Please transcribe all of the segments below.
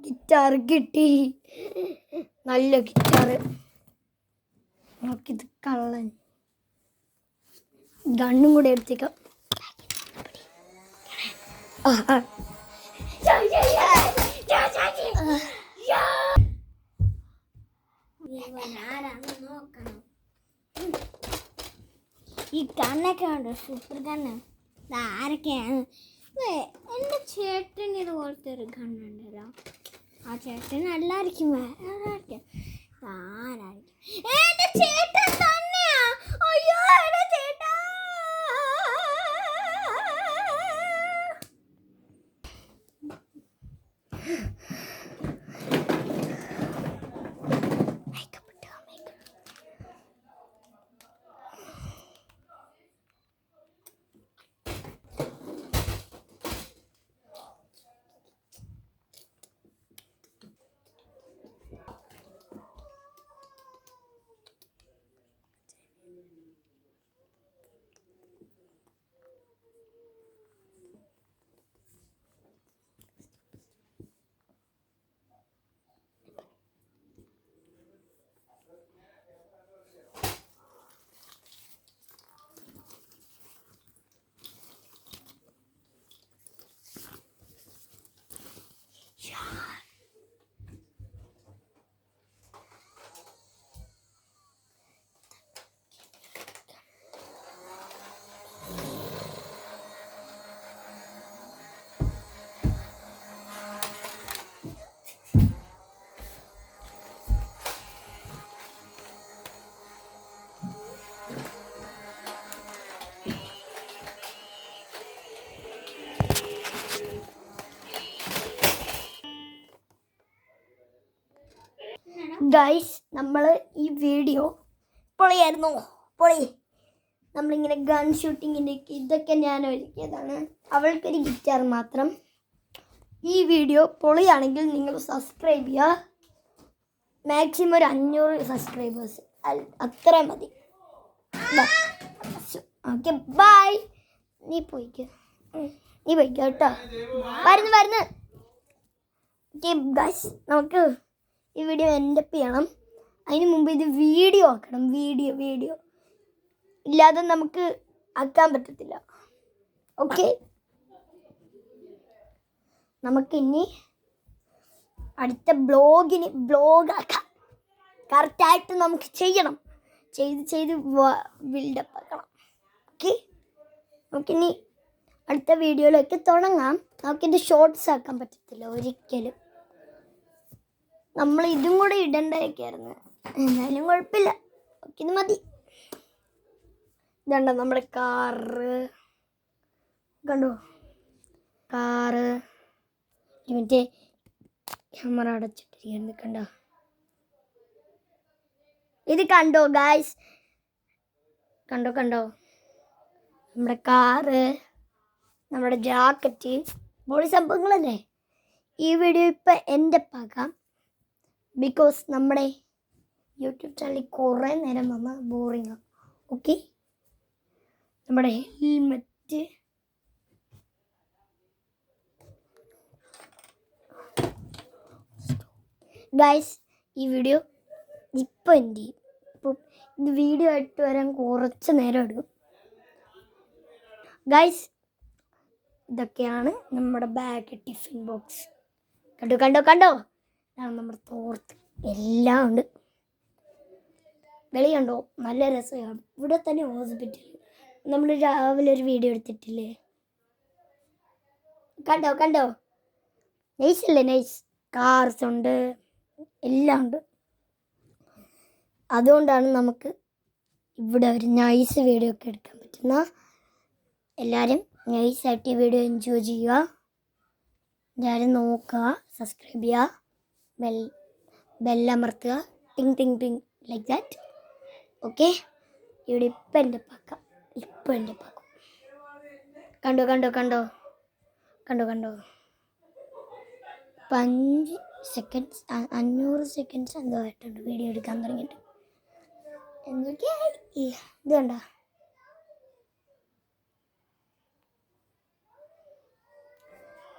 Guitar കിട്ടി, നല്ല guitar. നമുക്കിത് കള്ളൻ ഗണ്ണും കൂടെ എടുത്തേക്കാം. ഈ കണ്ണൊക്കെ ഉണ്ട്, സൂപ്പർ കണ്ണ്. ആരൊക്കെയാണ്? എൻ്റെ ചേട്ടൻ ഇതുപോലത്തെ ഒരു കണ്ണുണ്ടല്ലോ. ആ ചേട്ടൻ അല്ലായിരിക്കും, ആരായിരിക്കും? എൻ്റെ ചേട്ടൻ തന്നെയാ. അയ്യോ എൻ്റെ ചേട്ടാ. ഗൈസ്, നമ്മൾ ഈ വീഡിയോ പൊളിയായിരുന്നു, പൊളി. നമ്മളിങ്ങനെ ഗൺ ഷൂട്ടിങ്ങിൻ്റെ ഇതൊക്കെ ഞാൻ ഒരുക്കിയതാണ്. അവൾക്കൊരു ഗിറ്റാർ മാത്രം. ഈ വീഡിയോ പൊളിയാണെങ്കിൽ നിങ്ങൾ സബ്സ്ക്രൈബ് ചെയ്യുക. മാക്സിമം ഒരു 500 സബ്സ്ക്രൈബേഴ്സ്, അത്ര മതി. Okay, bye. നീ പോയിക്കോ കേട്ടോ. വരുന്നു. ഓക്കെ ഗൈസ്, നമുക്ക് ഈ വീഡിയോ എൻഡപ്പ് ചെയ്യണം. അതിന് മുമ്പ് ഇത് വീഡിയോ ആക്കണം. വീഡിയോ ഇല്ലാതെ നമുക്ക് ആക്കാൻ പറ്റത്തില്ല. ഓക്കെ, നമുക്കിനി അടുത്ത ബ്ലോഗാക്കാം. കറക്റ്റായിട്ട് നമുക്ക് ചെയ്യണം. ചെയ്ത് ബിൽഡപ്പ് ആക്കണം. ഓക്കെ, നമുക്കിനി അടുത്ത വീഡിയോയിലേക്ക് തുടങ്ങാം. നമുക്കിത് ഷോർട്സ് ആക്കാൻ പറ്റത്തില്ല ഒരിക്കലും. നമ്മൾ ഇതും കൂടെ ഇടണ്ടായിരിക്കായിരുന്നു. എന്നാലും കുഴപ്പമില്ല. ഓക്കെ, ഇത് മതി. ഇതുണ്ടോ നമ്മുടെ കാറ്, കണ്ടോ? കാറ് മറ്റേ ക്യാമറ അടച്ചിട്ടിരിക്കുന്നത് കണ്ടോ? ഇത് കണ്ടോ ഗായ്സ്? കണ്ടോ? നമ്മുടെ കാറ്, നമ്മുടെ ജാക്കറ്റ്, ബോഡി സംഭവങ്ങളല്ലേ. ഈ വീഡിയോ ഇപ്പം എൻ്റെ പാകാം. ബിക്കോസ് നമ്മുടെ യൂട്യൂബ് ചാനലിൽ കുറേ നേരം വന്നാൽ ബോറിങ്ങാണ്. ഓക്കെ, നമ്മുടെ ഹെൽമെറ്റ്, ഗൈസ്, ഈ വീഡിയോ ഇപ്പം എന്ത് ചെയ്യും? ഇപ്പം ഇത് വീഡിയോ ആയിട്ട് വരാൻ കുറച്ച് നേരം എടുക്കും. ഗൈസ്, ഇതൊക്കെയാണ് നമ്മുടെ ബാഗ്, ടിഫിൻ ബോക്സ്. കണ്ടോ? ഇതാണ് നമ്മുടെ തോർത്ത്, എല്ലാം ഉണ്ട്. വെളിയുണ്ടോ? നല്ല രസമാണ്. ഇവിടെ തന്നെ ഹോസ്പിറ്റൽ. നമ്മൾ രാവിലെ ഒരു വീഡിയോ എടുത്തിട്ടില്ലേ? കണ്ടോ? നൈസ് അല്ലേ? നൈസ്. കാർസ് ഉണ്ട്, എല്ലാം ഉണ്ട്. അതുകൊണ്ടാണ് നമുക്ക് ഇവിടെ ഒരു നൈസ് വീഡിയോ ഒക്കെ എടുക്കാൻ പറ്റുന്ന. എല്ലാവരും നൈസായിട്ട് ഈ വീഡിയോ എൻജോയ് ചെയ്യുക. എല്ലാവരും നോക്കുക, സബ്സ്ക്രൈബ് ചെയ്യുക, ബെല്ലമർത്തുക, ടിങ് ലൈക്ക് ദാറ്റ്. ഓക്കെ, ഇവിടെ ഇപ്പം എൻ്റെ പാക്കാം. കണ്ടോ? 5 സെക്കൻഡ്സ് 500 സെക്കൻഡ്സ് എന്തോ ആയിട്ടുണ്ട് വീഡിയോ എടുക്കാൻ തുടങ്ങിയിട്ട്. എന്തൊക്കെയാ ഇത് കണ്ട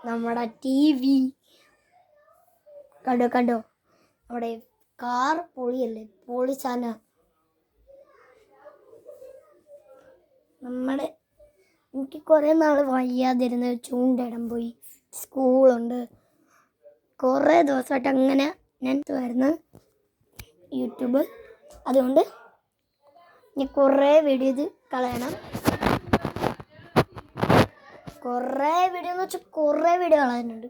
നമ്മുടെ TV കണ്ടോ നമ്മുടെ കാർ പൊളിയല്ലേ, പൊളി സാധന. നമ്മുടെ എനിക്ക് കുറേ നാൾ വയ്യാതിരുന്ന് ചൂണ്ടിടാൻ പോയി, സ്കൂളുണ്ട്, കുറേ ദിവസമായിട്ട് അങ്ങനെ ഞാൻ വരുന്ന യൂട്യൂബ്. അതുകൊണ്ട് ഞാൻ കുറേ വീഡിയോ ഇത് കളയണം. കുറേ വീഡിയോ എന്ന് വെച്ചാൽ കുറേ വീഡിയോ കളയാനുണ്ട്,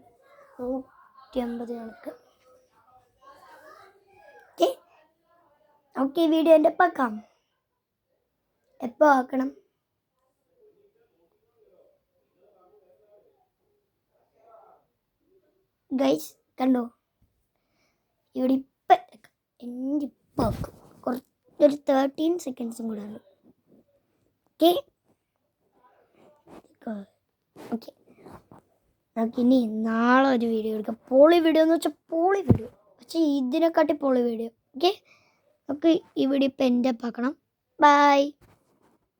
150 കണക്ക്. ഓക്കെ, നമുക്ക് ഈ വീഡിയോ എൻ്റെ പാക്കാം. എപ്പോൾ ആക്കണം? ഗൈസ് കണ്ടോ, ഇവിടെ ഇപ്പം എൻ്റെ ഇപ്പം ആക്കും. കുറച്ചൊരു 13 സെക്കൻഡ്സും കൂടെ ഉണ്ട്. ഓക്കെ ഓക്കെ, നമുക്കിനി നാളെ ഒരു വീഡിയോ എടുക്കാം. പോളി വീഡിയോ എന്ന് വെച്ചാൽ പോളി വീഡിയോ, പക്ഷേ ഇതിനെക്കാട്ടി പോളി വീഡിയോ. ഓക്കെ, നമുക്ക് ഈ വീഡിയോ ഇപ്പം എൻ്റെ ആക്കണം. ബൈ.